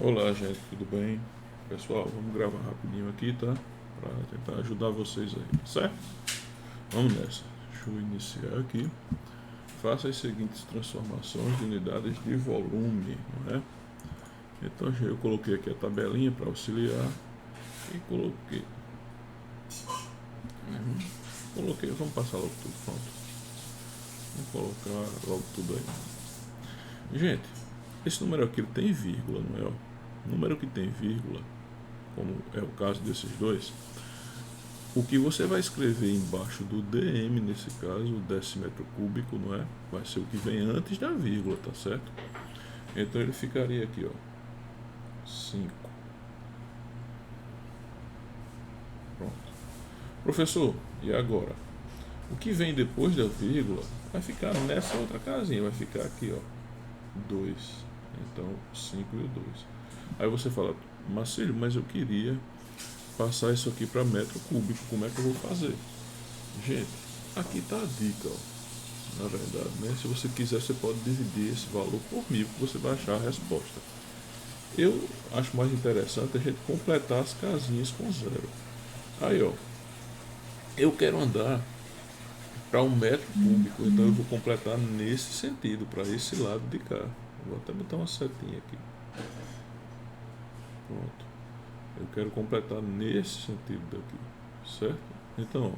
Olá, gente, tudo bem? Pessoal, vamos gravar rapidinho aqui, tá? Para tentar ajudar vocês aí, certo? Vamos nessa. Deixa eu iniciar aqui. Faça as seguintes transformações de unidades de volume, não é? Então, eu coloquei aqui a tabelinha para auxiliar e coloquei, vamos passar logo tudo, pronto. Vamos colocar logo tudo aí. Gente, esse número aqui tem vírgula, não é? O número que tem vírgula, como é o caso desses dois, o que você vai escrever embaixo do dm, nesse caso, o decímetro cúbico, não é? Vai ser o que vem antes da vírgula, tá certo? Então ele ficaria aqui, ó, 5. Pronto. Professor, e agora? O que vem depois da vírgula vai ficar nessa outra casinha, vai ficar aqui, ó, 2. Então, 5 e o 2. Aí você fala, Marcílio, mas eu queria passar isso aqui para metro cúbico, como é que eu vou fazer? Gente, aqui está a dica, ó. Na verdade, né? Se você quiser, você pode dividir esse valor por 1000, que você vai achar a resposta. Eu acho mais interessante a gente completar as casinhas com zero. Aí, ó, eu quero andar para 1 metro cúbico, então eu vou completar nesse sentido, para esse lado de cá. Vou até botar uma setinha aqui. Pronto. Eu quero completar nesse sentido daqui, certo? Então, ó,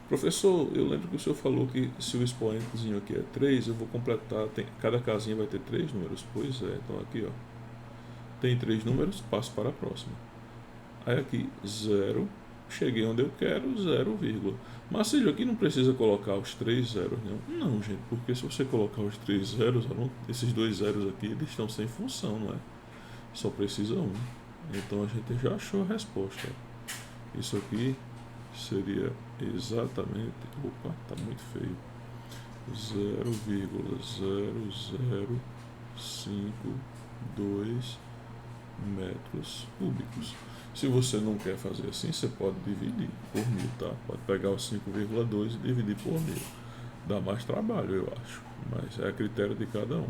professor, eu lembro que o senhor falou que se o expoentezinho aqui é 3, eu vou completar, cada casinha vai ter 3 números. Pois é, então aqui, ó, tem 3 números, passo para a próxima. Aí aqui, 0, cheguei onde eu quero, 0, vírgula. Marcílio, aqui não precisa colocar os 3 zeros, não. Não, gente, porque se você colocar os 3 zeros, esses 2 zeros aqui, eles estão sem função, não é? Só precisa um. Então a gente já achou a resposta. Isso aqui seria exatamente, opa, tá muito feio, 0,000522 metros cúbicos. Se você não quer fazer assim, você pode dividir por 1000, tá? Pode pegar os 5,2 e dividir por 1000. Dá mais trabalho, eu acho, mas é a critério de cada um.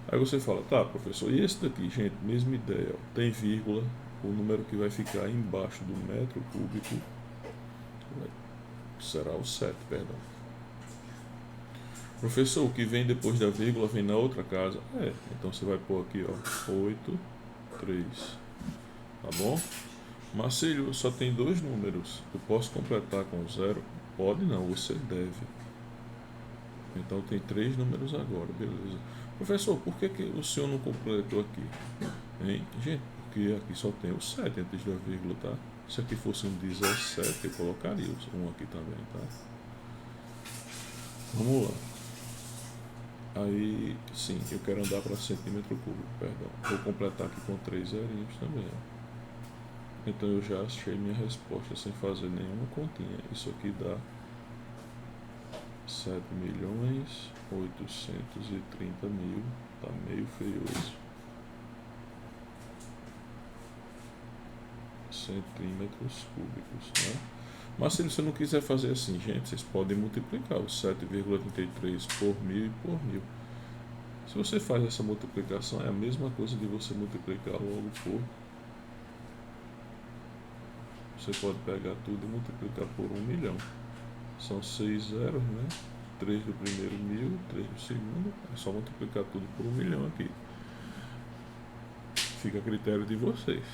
Aí você fala, tá, professor, e esse daqui, gente, mesma ideia, ó, tem vírgula, o número que vai ficar embaixo do metro cúbico será o 7, perdão. Professor, o que vem depois da vírgula vem na outra casa? É, então você vai pôr aqui, ó, 8, 3. Tá bom? Marcílio, só tem 2 números. Eu posso completar com 0? Pode não, você deve. Então tem 3 números agora, beleza. Professor, por que o senhor não completou aqui? Hein? Gente, porque aqui só tem o 7 antes da vírgula, tá? Se aqui fosse um 17, eu colocaria um aqui também, tá? Vamos lá. Aí, sim, eu quero andar para centímetro cúbico, perdão. Vou completar aqui com 3 zerinhos também, ó. Então eu já achei minha resposta sem fazer nenhuma continha. Isso aqui dá 7.830.000. Tá meio feio isso. Centímetros cúbicos, né? Mas se você não quiser fazer assim, gente, vocês podem multiplicar os 7,33 por 1000 e por 1000. Se você faz essa multiplicação, é a mesma coisa de você multiplicar logo por... Você pode pegar tudo e multiplicar por 1 milhão. São 6 zeros, né? 3 do primeiro 1000, 3 do segundo. É só multiplicar tudo por 1 milhão aqui. Fica a critério de vocês.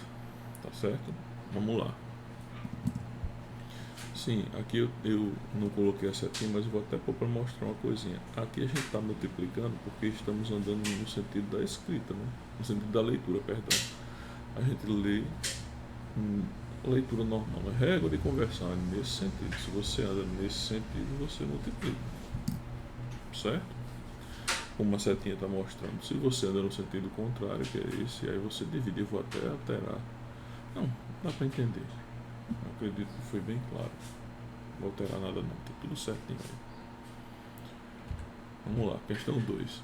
Tá certo? Vamos lá. Sim, aqui eu não coloquei a setinha, mas eu vou até pôr para mostrar uma coisinha. Aqui a gente está multiplicando porque estamos andando no sentido da escrita, né? No sentido da leitura, perdão. A gente lê leitura normal, é régua de conversão, é nesse sentido. Se você anda nesse sentido, você multiplica, certo? Como a setinha está mostrando. Se você anda no sentido contrário, que é esse, aí você divide. Eu vou até alterar. Não, dá para entender. Eu acredito que foi bem claro. Não vou alterar nada não, está tudo certinho aí. Vamos lá, questão 2.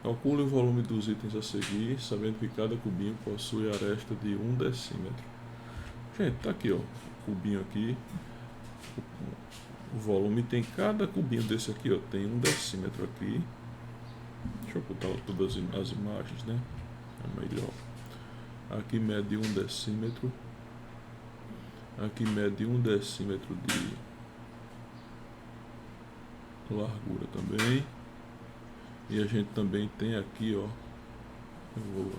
Calcule o volume dos itens a seguir, sabendo que cada cubinho possui aresta de 1 decímetro. Gente, tá aqui, ó, o cubinho aqui. O volume tem cada cubinho desse aqui, ó, tem 1 decímetro aqui. Deixa eu botar todas as imagens, né? É melhor. aqui mede 1 decímetro, aqui mede 1 decímetro de largura também, e a gente também tem aqui, ó,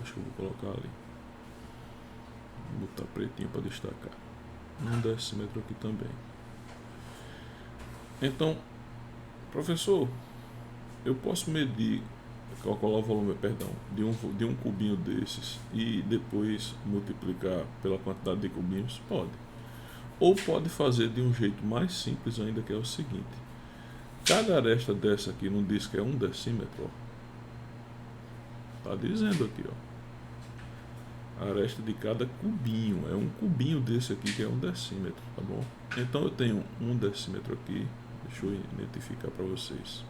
acho que eu vou colocar ali, vou botar pretinho para destacar, 1 decímetro aqui também. Então, professor, eu posso medir, calcular o volume, perdão, de um cubinho desses e depois multiplicar pela quantidade de cubinhos? Pode. Ou pode fazer de um jeito mais simples ainda, que é o seguinte: cada aresta dessa aqui não diz que é 1 decímetro, ó. Tá dizendo aqui, ó, a aresta de cada cubinho, é um cubinho desse aqui que é 1 decímetro, tá bom? Então eu tenho 1 decímetro aqui, deixa eu identificar para vocês.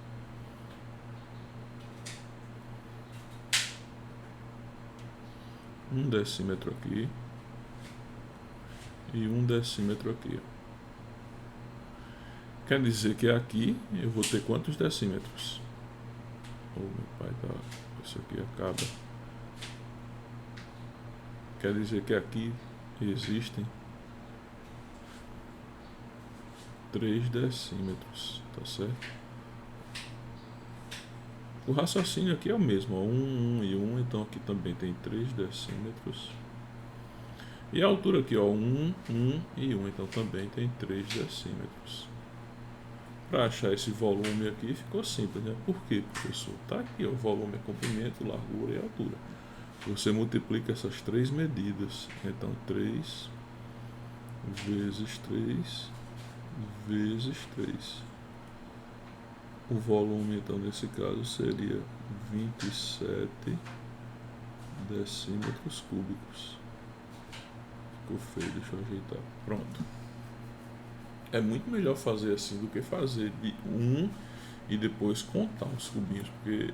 Um decímetro aqui e 1 decímetro aqui. Quer dizer que aqui eu vou ter quantos decímetros? Oh, meu pai, tá, isso aqui acaba. Quer dizer que aqui existem 3 decímetros, tá certo? O raciocínio aqui é o mesmo, ó, 1 e 1, então aqui também tem 3 decímetros. E a altura aqui, ó, 1 e 1, então também tem 3 decímetros. Para achar esse volume aqui ficou simples, né? Por quê, professor? Tá aqui, ó, o volume é comprimento, largura e altura. Você multiplica essas 3 medidas, então 3 vezes 3 vezes 3. O volume, então, nesse caso seria 27 decímetros cúbicos. Ficou feio, deixa eu ajeitar. Pronto. É muito melhor fazer assim do que fazer de 1 e depois contar os cubinhos,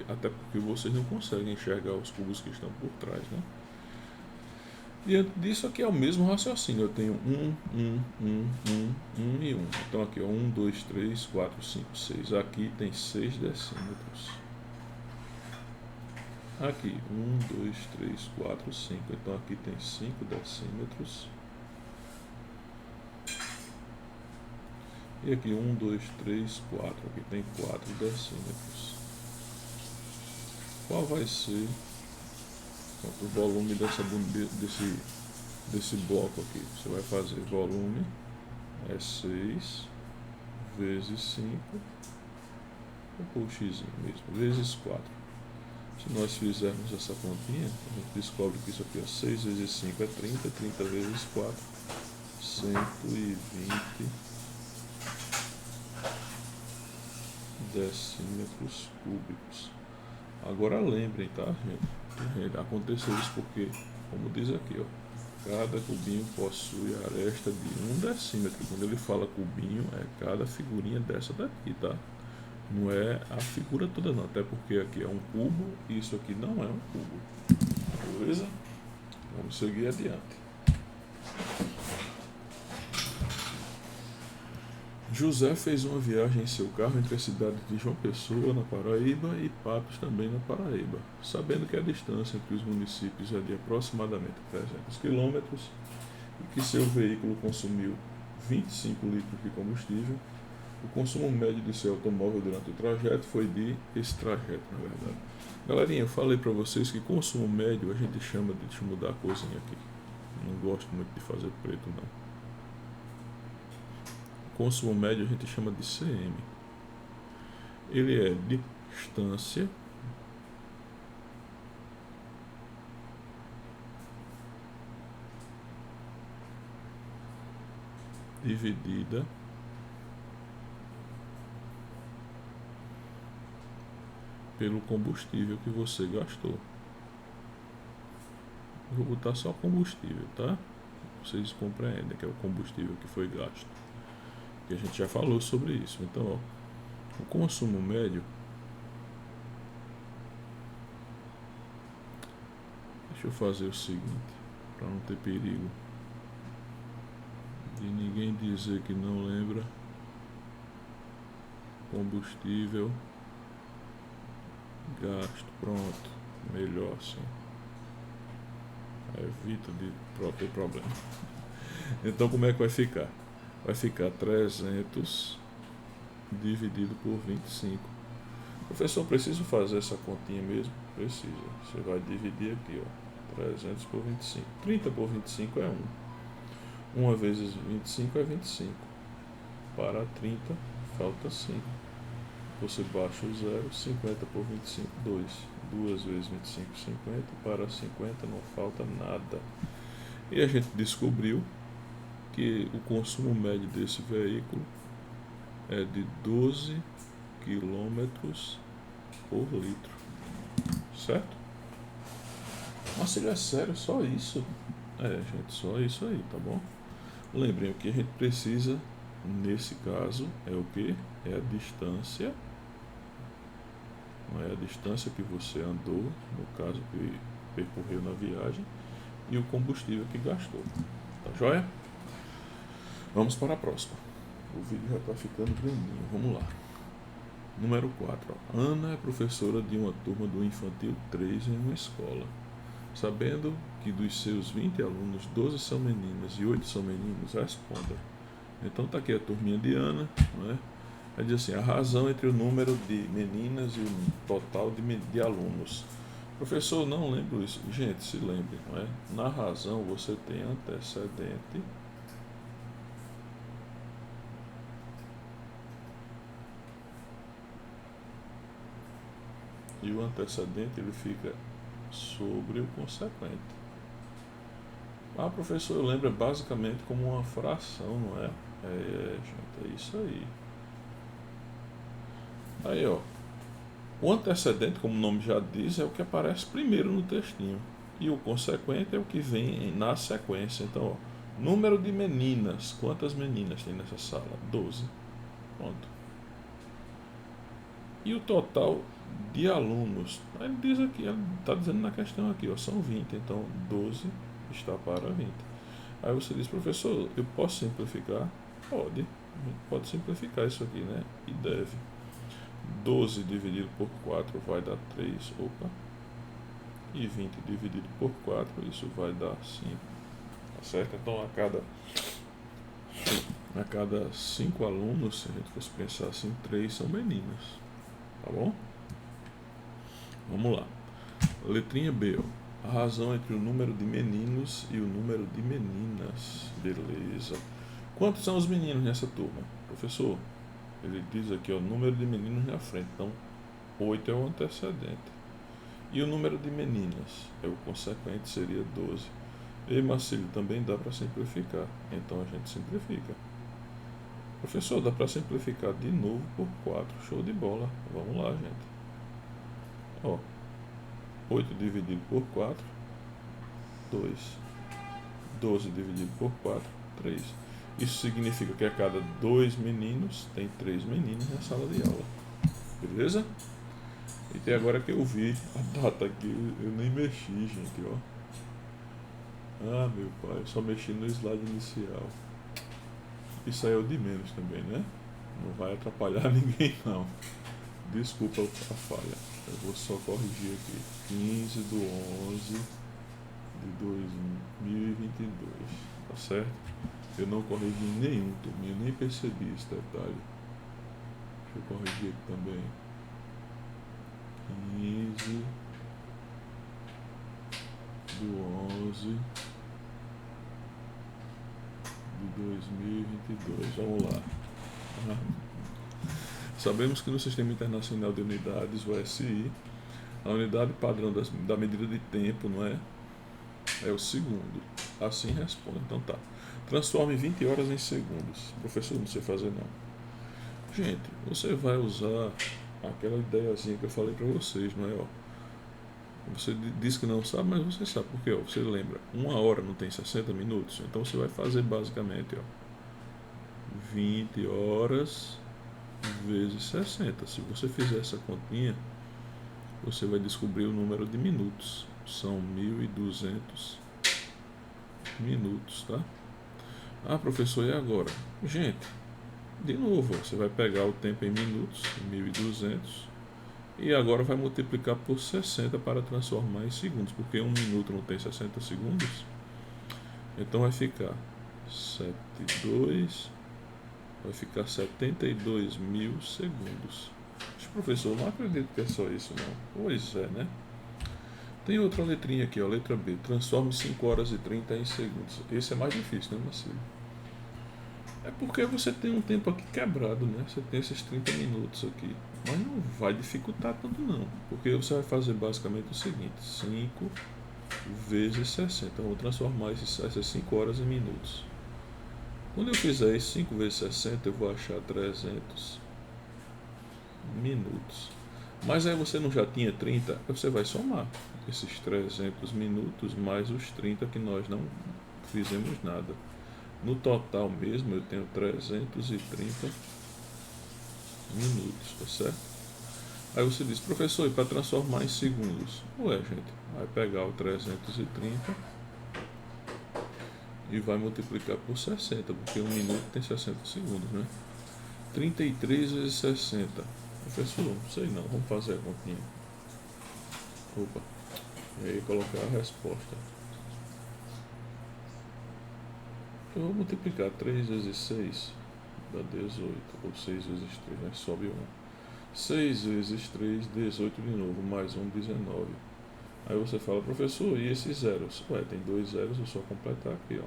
até porque vocês não conseguem enxergar os cubos que estão por trás, né? Diante disso aqui é o mesmo raciocínio. Eu tenho 1 e 1. Então aqui, ó, 1, 2, 3, 4, 5, 6. Aqui tem 6 decímetros. Aqui, 1, 2, 3, 4, 5. Então aqui tem 5 decímetros. E aqui, 1, 2, 3, 4. Aqui tem 4 decímetros. Qual vai ser o volume desse bloco aqui? Você vai fazer volume é 6 vezes 5, ou x mesmo, vezes 4. Se nós fizermos essa continha, a gente descobre que isso aqui é 6 vezes 5 é 30, 30 vezes 4, 120 decímetros cúbicos. Agora lembrem, tá, gente? Aconteceu isso porque, como diz aqui, ó, cada cubinho possui a aresta de 1 decímetro. Quando ele fala cubinho, é cada figurinha dessa daqui, tá? Não é a figura toda não, até porque aqui é um cubo e isso aqui não é um cubo. Beleza? Vamos seguir adiante. José fez uma viagem em seu carro entre a cidade de João Pessoa, na Paraíba, e Patos, também na Paraíba, sabendo que a distância entre os municípios é de aproximadamente 300 quilômetros e que seu veículo consumiu 25 litros de combustível. O consumo médio de seu automóvel durante o trajeto foi esse trajeto, na verdade. Galerinha, eu falei para vocês que consumo médio a gente chama de, deixa eu mudar a corzinha aqui, não gosto muito de fazer preto não. Consumo médio a gente chama de CM. Ele é distância dividida pelo combustível que você gastou. Vou botar só combustível, tá? Vocês compreendem que é o combustível que foi gasto. Que a gente já falou sobre isso. Então, ó, o consumo médio, deixa eu fazer o seguinte, para não ter perigo de ninguém dizer que não lembra. Combustível gasto, pronto, melhor assim. Aí evito de ter problema. Então como é que vai ficar? Vai ficar 300 dividido por 25. Professor, preciso fazer essa continha mesmo? Precisa. Você vai dividir aqui, ó, 300 por 25. 30 por 25 é 1. 1 vezes 25 é 25. Para 30, falta 5. Você baixa o 0, 50 por 25, 2. 2 vezes 25, 50. Para 50 não falta nada. E a gente descobriu que o consumo médio desse veículo é de 12 quilômetros por litro. Certo? Mas se é sério, só isso? Gente, só isso aí, tá bom? Lembrem, o que a gente precisa nesse caso é o que? É a distância. Não é a distância que você andou, no caso que percorreu na viagem, e o combustível que gastou. Tá joia? Vamos para a próxima. O vídeo já está ficando grandinho. Vamos lá. Número 4. Ana é professora de uma turma do Infantil 3 em uma escola. Sabendo que dos seus 20 alunos, 12 são meninas e 8 são meninos, responda. Então está aqui a turminha de Ana, não é? Ela diz assim, a razão entre o número de meninas e o total de alunos. Professor, não lembro isso. Gente, se lembre, não é? Na razão você tem antecedente e o antecedente ele fica sobre o consequente. Ah, professor, eu lembro basicamente como uma fração, não é? Gente, é isso aí. Aí, ó. O antecedente, como o nome já diz, é o que aparece primeiro no textinho. E o consequente é o que vem na sequência. Então, ó, número de meninas. Quantas meninas tem nessa sala? 12. Pronto. E o total de alunos? Ele diz aqui, ele está dizendo na questão aqui, ó, são 20. Então, 12 está para 20. Aí você diz, professor, eu posso simplificar? Pode. A gente pode simplificar isso aqui, né? E deve. 12 dividido por 4 vai dar 3, opa, e 20 dividido por 4, isso vai dar 5, tá certo? Então a cada 5 alunos, se a gente fosse pensar assim, 3 são meninas, tá bom? Vamos lá, letrinha B, ó. A razão entre o número de meninos e o número de meninas, beleza. Quantos são os meninos nessa turma, professor? Ele diz aqui, ó, o número de meninos na frente, então 8 é o antecedente. E o número de meninas, o consequente seria 12. E Marcílio, também dá para simplificar, então a gente simplifica. Professor, dá para simplificar de novo por 4, show de bola, vamos lá, gente. Ó, 8 dividido por 4, 2. 12 dividido por 4, 3. Isso significa que a cada 2 meninos tem 3 meninas na sala de aula. Beleza? E até agora que eu vi a data aqui, eu nem mexi, gente, ó. Ah, meu pai, eu só mexi no slide inicial. Isso aí é o de menos também, né? Não vai atrapalhar ninguém, não. Desculpa a falha. Eu vou só corrigir aqui. 15 de 11 de 2022. Tá certo? Eu não corrigi nenhum, turminha, nem percebi esse detalhe. Deixa eu corrigir aqui também. 15 do 11 de 2022. Vamos lá. Sabemos que no Sistema Internacional de Unidades, o SI, a unidade padrão da medida de tempo, não é? É o segundo. Assim responde. Então tá. Transforme 20 horas em segundos. Professor, não sei fazer não. Gente, você vai usar aquela ideiazinha que eu falei para vocês, não é? Ó, você diz que não sabe, mas você sabe. Porque ó, você lembra, 1 hora não tem 60 minutos? Então você vai fazer basicamente, ó, 20 horas vezes 60. Se você fizer essa continha, você vai descobrir o número de minutos. São 1.200 minutos, tá? Ah, professor, e agora? Gente, de novo, você vai pegar o tempo em minutos, 1.200, E agora vai multiplicar por 60 para transformar em segundos, porque 1 minuto não tem 60 segundos. Então vai ficar 72, vai ficar 72 mil segundos. Mas, professor, não acredito que é só isso não. Pois é, né? Tem outra letrinha aqui, ó, letra B. Transforme 5 horas e 30 em segundos. Esse é mais difícil, né, Marcelo? É porque você tem um tempo aqui quebrado, né? Você tem esses 30 minutos aqui. Mas não vai dificultar tanto não. Porque você vai fazer basicamente o seguinte. 5 vezes 60. Eu vou transformar essas 5 horas em minutos. Quando eu fizer isso 5 vezes 60, eu vou achar 300 minutos. Mas aí você não já tinha 30? Você vai somar esses 300 minutos mais os 30 que nós não fizemos nada. No total mesmo eu tenho 330 minutos, tá certo? Aí você diz, professor, e para transformar em segundos? Ué, gente, vai pegar o 330 e vai multiplicar por 60, porque um minuto tem 60 segundos, né? 33 vezes 60. Professor, não sei não, vamos fazer a continha. Opa, e aí colocar a resposta. Eu vou multiplicar 3 vezes 6 dá 18, ou 6 vezes 3, né? Sobe 1. 6 vezes 3, 18 de novo, mais 1, 19. Aí você fala, professor, e esses zeros? Ué, tem 2 zeros, eu só completar aqui, ó.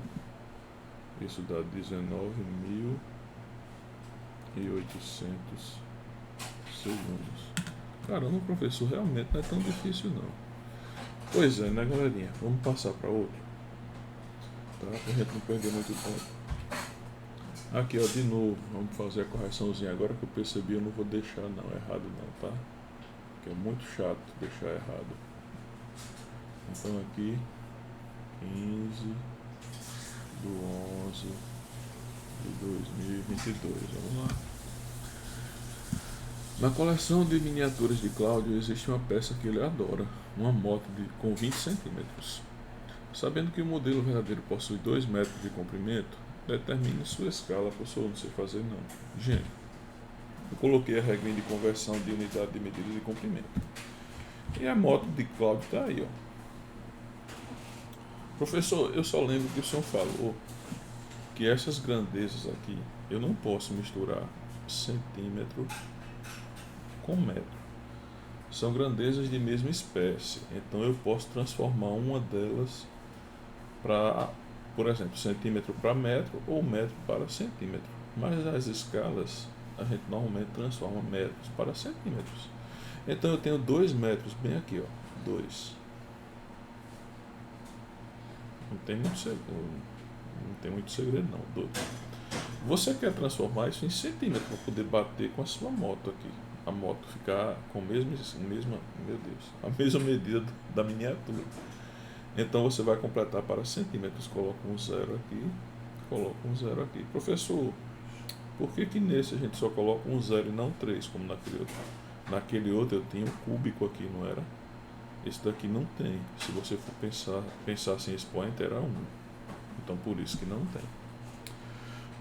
Isso dá 19.800 segundos. Caramba, professor, realmente não é tão difícil não. Pois é, né, galerinha? Vamos passar para outro, tá? Pra gente não perder muito tempo. Aqui, ó, de novo, vamos fazer a correçãozinha. Agora que eu percebi, eu não vou deixar não errado não, tá? Porque é muito chato deixar errado. Então aqui, 15 do 11 de 2022. Vamos lá. Na coleção de miniaturas de Cláudio existe uma peça que ele adora, uma moto com 20 centímetros. Sabendo que o modelo verdadeiro possui 2 metros de comprimento, determine sua escala. Professor, não sei fazer não. Gente, eu coloquei a regra de conversão de unidade de medida de comprimento. E a moto de Cláudio está aí, ó. Professor, eu só lembro que o senhor falou que essas grandezas aqui, eu não posso misturar centímetro com metro. São grandezas de mesma espécie, então eu posso transformar uma delas para, por exemplo, centímetro para metro ou metro para centímetro. Mas as escalas a gente normalmente transforma metros para centímetros. Então eu tenho 2 metros bem aqui, ó, 2. Não tem muito segredo não, 2. Você quer transformar isso em centímetro para poder bater com a sua moto aqui. A moto ficar com a mesma medida da miniatura. Então você vai completar para centímetros. Coloca um zero aqui, coloca um zero aqui. Professor, por que nesse a gente só coloca um zero e não 3, como naquele outro? Naquele outro eu tinha um cúbico aqui, não era? Esse daqui não tem. Se você for pensar assim, expoente era 1. Então por isso que não tem.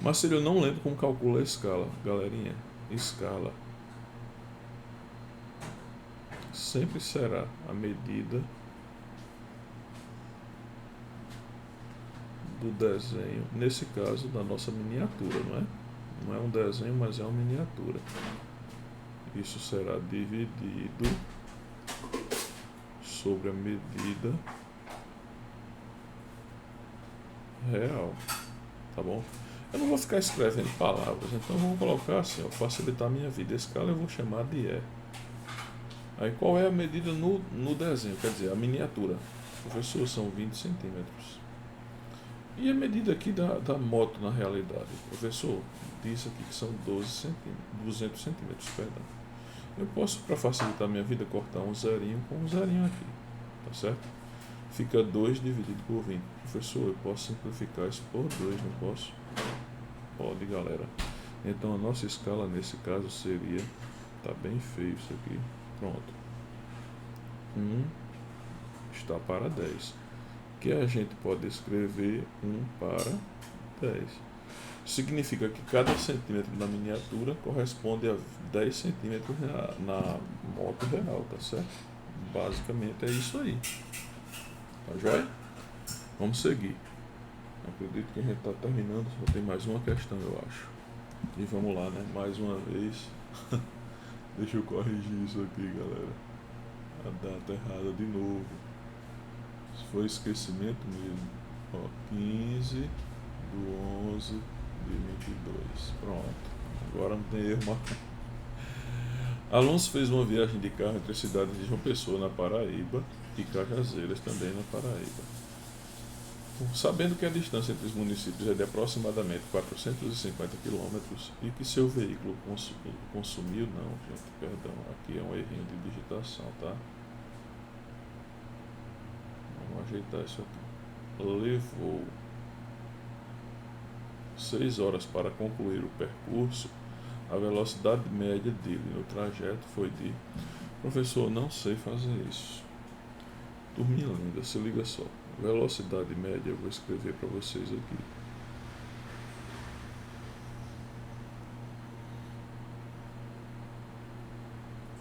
Mas se eu não lembro como calcula a escala, galerinha, escala sempre será a medida do desenho, nesse caso da nossa miniatura, não é? Não é um desenho, mas é uma miniatura. Isso será dividido sobre a medida real, tá bom? Eu não vou ficar escrevendo palavras, então vamos colocar assim, ó, facilitar a minha vida. A escala eu vou chamar de E. Aí qual é a medida no desenho? Quer dizer, a miniatura. Professor, são 20 centímetros. E a medida aqui da moto na realidade? Professor, disse aqui que são 200 centímetros, perdão. Eu posso, para facilitar a minha vida, cortar um zerinho com um zerinho aqui, tá certo? Fica 2 dividido por 20. Professor, eu posso simplificar isso por 2, não posso? Pode, galera. Então a nossa escala nesse caso seria, tá bem feio isso aqui, pronto, 1 está para 10, que a gente pode escrever 1 para 10. significa que cada centímetro da miniatura corresponde a 10 centímetros na moto real, tá certo? Basicamente é isso aí. Tá joia? Vamos seguir. Acredito que a gente está terminando, só tem mais uma questão, eu acho. E vamos lá, né? Mais uma vez. Deixa eu corrigir isso aqui, galera. A data errada de novo. Isso foi esquecimento mesmo. Ó, 15 do 11 de 22. Pronto. Agora não tem erro marcado. Alonso fez uma viagem de carro entre as cidades de João Pessoa, na Paraíba, e Cajazeiras, também na Paraíba. Sabendo que a distância entre os municípios é de aproximadamente 450 quilômetros e que seu veículo consumiu, não, gente, perdão, aqui é um errinho de digitação, tá? Vamos ajeitar isso aqui. Levou 6 horas para concluir o percurso. A velocidade média dele no trajeto foi de... Professor, não sei fazer isso. Turminha linda, se liga só. Velocidade média, eu vou escrever para vocês aqui.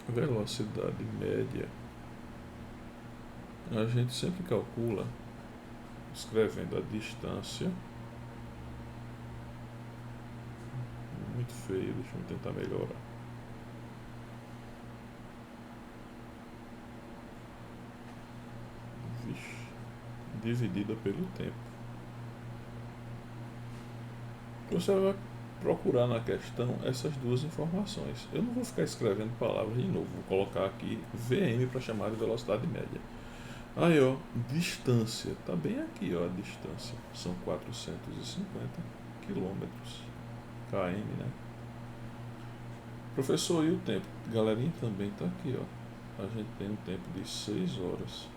Velocidade média, a gente sempre calcula escrevendo a distância. Muito feio, deixa eu tentar melhorar. Dividida pelo tempo. Você vai procurar na questão essas duas informações. Eu não vou ficar escrevendo palavras de novo, vou colocar aqui VM para chamar de velocidade média. Aí, ó, distância, tá bem aqui, ó, a distância, são 450 quilômetros, km, né? Professor, e o tempo? Galerinha, também tá aqui, ó, a gente tem um tempo de 6 horas.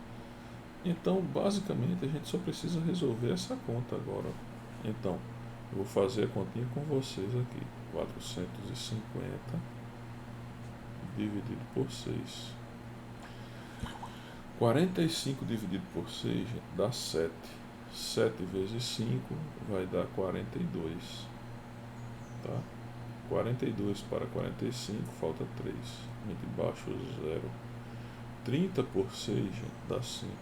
Então, basicamente, a gente só precisa resolver essa conta agora. Então, eu vou fazer a continha com vocês aqui. 450 dividido por 6. 45 dividido por 6 dá 7. 7 vezes 5 vai dar 42. Tá? 42 para 45 falta 3. A gente baixa o 0. 30 por 6 gente, dá 5.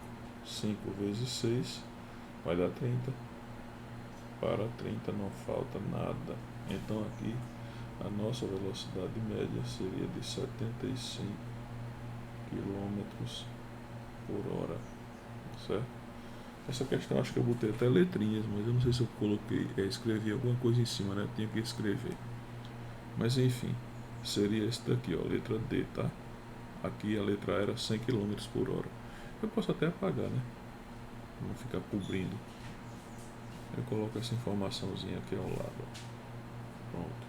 5 vezes 6 vai dar 30. Para 30 não falta nada. Então aqui a nossa velocidade média seria de 75 km por hora. Certo? Essa questão acho que eu botei até letrinhas, mas eu não sei se eu coloquei, escrevi alguma coisa em cima, né? Eu tinha que escrever. Mas enfim, seria esse daqui, ó, letra D, tá? Aqui a letra A era 100 km por hora. Eu posso até apagar, né? Não ficar cobrindo. Eu coloco essa informaçãozinha aqui ao lado. Pronto.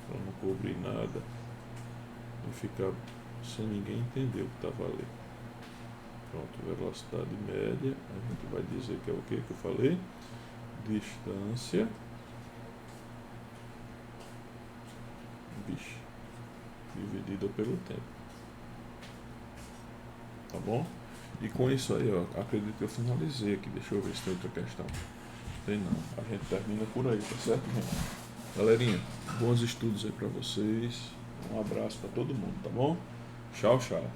Para não cobrir nada e ficar sem ninguém entender o que está valendo. Pronto, velocidade média. A gente vai dizer que é o que eu falei? Distância. Dividida pelo tempo. Tá bom? E com isso aí, ó, acredito que eu finalizei aqui. Deixa eu ver se tem outra questão. Tem não. A gente termina por aí, tá certo, gente? Galerinha, bons estudos aí pra vocês. Um abraço pra todo mundo, tá bom? Tchau, tchau.